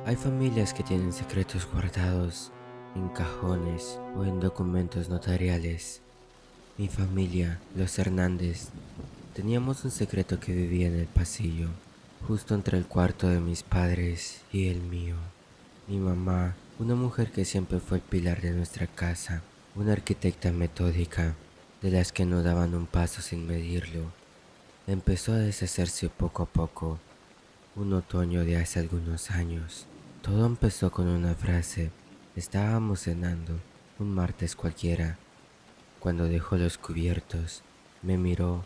Hay familias que tienen secretos guardados en cajones o en documentos notariales. Mi familia, los Hernández, teníamos un secreto que vivía en el pasillo, justo entre el cuarto de mis padres y el mío. Mi mamá, una mujer que siempre fue el pilar de nuestra casa, una arquitecta metódica, de las que no daban un paso sin medirlo, empezó a deshacerse poco a poco. Un otoño de hace algunos años. Todo empezó con una frase. Estábamos cenando, un martes cualquiera, cuando dejó los cubiertos. Me miró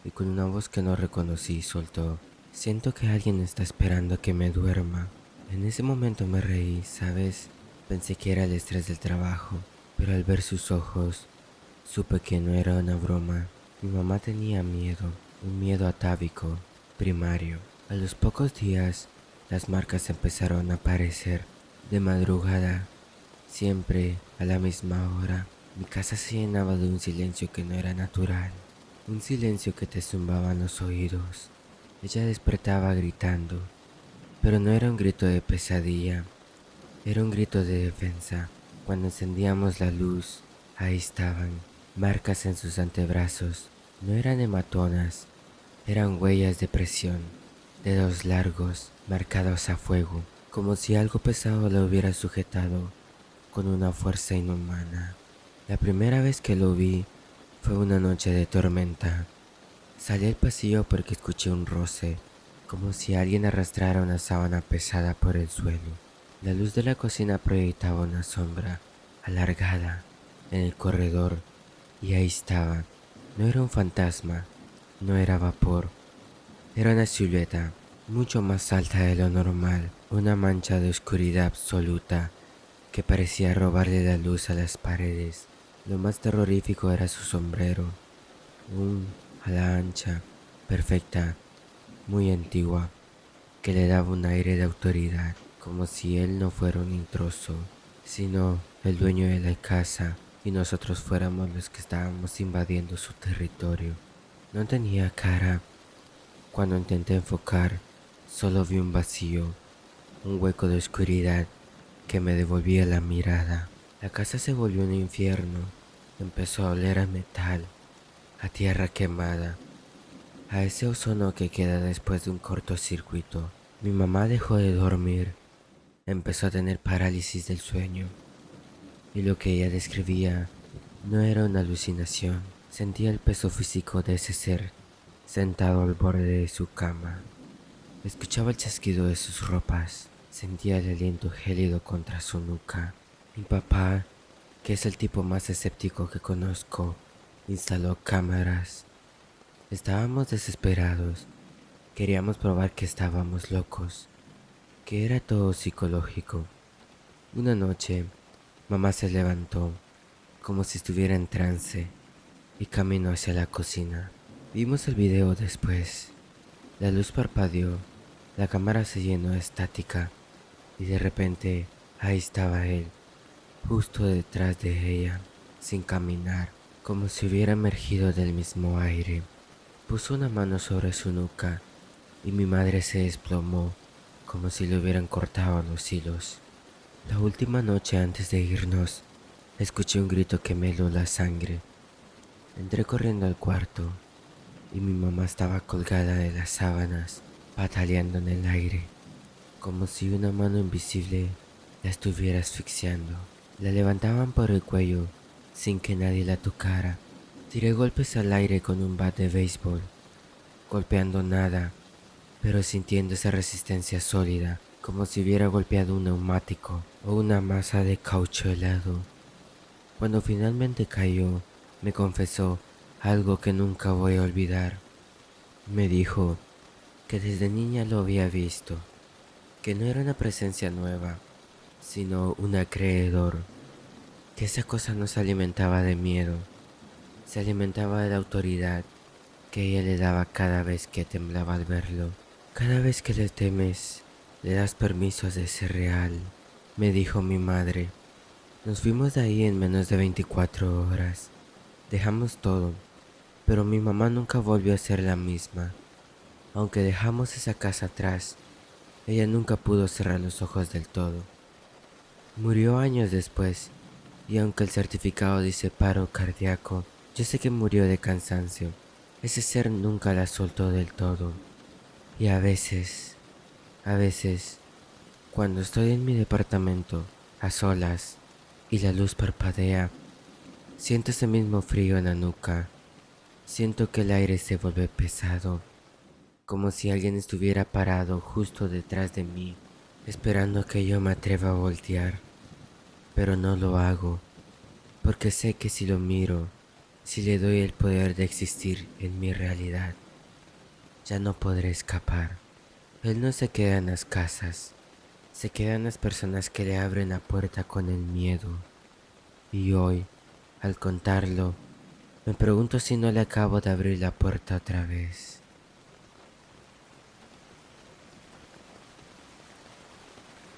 y con una voz que no reconocí soltó: siento que alguien está esperando a que me duerma. En ese momento me reí, ¿sabes? Pensé que era el estrés del trabajo, pero al ver sus ojos, supe que no era una broma. Mi mamá tenía miedo, un miedo atávico, primario. A los pocos días, las marcas empezaron a aparecer. De madrugada, siempre a la misma hora, mi casa se llenaba de un silencio que no era natural. Un silencio que te zumbaba en los oídos. Ella despertaba gritando, pero no era un grito de pesadilla, era un grito de defensa. Cuando encendíamos la luz, ahí estaban, marcas en sus antebrazos. No eran hematonas, eran huellas de presión, dedos largos, marcados a fuego, como si algo pesado la hubiera sujetado con una fuerza inhumana. La primera vez que lo vi fue una noche de tormenta. Salí al pasillo porque escuché un roce, como si alguien arrastrara una sábana pesada por el suelo. La luz de la cocina proyectaba una sombra alargada en el corredor y ahí estaba. No era un fantasma, no era vapor, era una silueta mucho más alta de lo normal, una mancha de oscuridad absoluta que parecía robarle la luz a las paredes. Lo más terrorífico era su sombrero, un ala ancha, perfecta, muy antigua, que le daba un aire de autoridad, como si él no fuera un intruso, sino el dueño de la casa y nosotros fuéramos los que estábamos invadiendo su territorio. No tenía cara. Cuando intenté enfocar, solo vi un vacío, un hueco de oscuridad que me devolvía la mirada. La casa se volvió un infierno. Empezó a oler a metal, a tierra quemada, a ese ozono que queda después de un cortocircuito. Mi mamá dejó de dormir, empezó a tener parálisis del sueño, y lo que ella describía no era una alucinación. Sentía el peso físico de ese ser sentado al borde de su cama. Escuchaba el chasquido de sus ropas, sentía el aliento gélido contra su nuca. Mi papá, que es el tipo más escéptico que conozco, instaló cámaras. Estábamos desesperados, queríamos probar que estábamos locos, que era todo psicológico. Una noche, mamá se levantó, como si estuviera en trance, y caminó hacia la cocina. Vimos el video después. La luz parpadeó, la cámara se llenó de estática, y de repente ahí estaba él, justo detrás de ella, sin caminar, como si hubiera emergido del mismo aire. Puso una mano sobre su nuca y mi madre se desplomó, como si le hubieran cortado los hilos. La última noche antes de irnos, escuché un grito que me heló la sangre. Entré corriendo al cuarto y mi mamá estaba colgada de las sábanas, pataleando en el aire, como si una mano invisible la estuviera asfixiando. La levantaban por el cuello sin que nadie la tocara. Tiré golpes al aire con un bat de béisbol, golpeando nada, pero sintiendo esa resistencia sólida, como si hubiera golpeado un neumático o una masa de caucho helado. Cuando finalmente cayó, me confesó algo que nunca voy a olvidar. Me dijo que desde niña lo había visto, que no era una presencia nueva, sino un acreedor, que esa cosa no se alimentaba de miedo, se alimentaba de la autoridad que ella le daba cada vez que temblaba al verlo. Cada vez que le temes, le das permisos de ser real, me dijo mi madre. Nos fuimos de ahí en menos de 24 horas. Dejamos todo, pero mi mamá nunca volvió a ser la misma. Aunque dejamos esa casa atrás, Ella nunca pudo cerrar los ojos del todo. Murió años después, y aunque el certificado dice paro cardíaco, yo sé que murió de cansancio. Ese ser nunca la soltó del todo. Y a veces, cuando estoy en mi departamento, a solas, y la luz parpadea, siento ese mismo frío en la nuca. Siento que el aire se vuelve pesado, como si alguien estuviera parado justo detrás de mí, esperando que yo me atreva a voltear. Pero no lo hago, porque sé que si lo miro, si le doy el poder de existir en mi realidad, ya no podré escapar. Él no se queda en las casas, se quedan las personas que le abren la puerta con el miedo. Y hoy, al contarlo, me pregunto si no le acabo de abrir la puerta otra vez.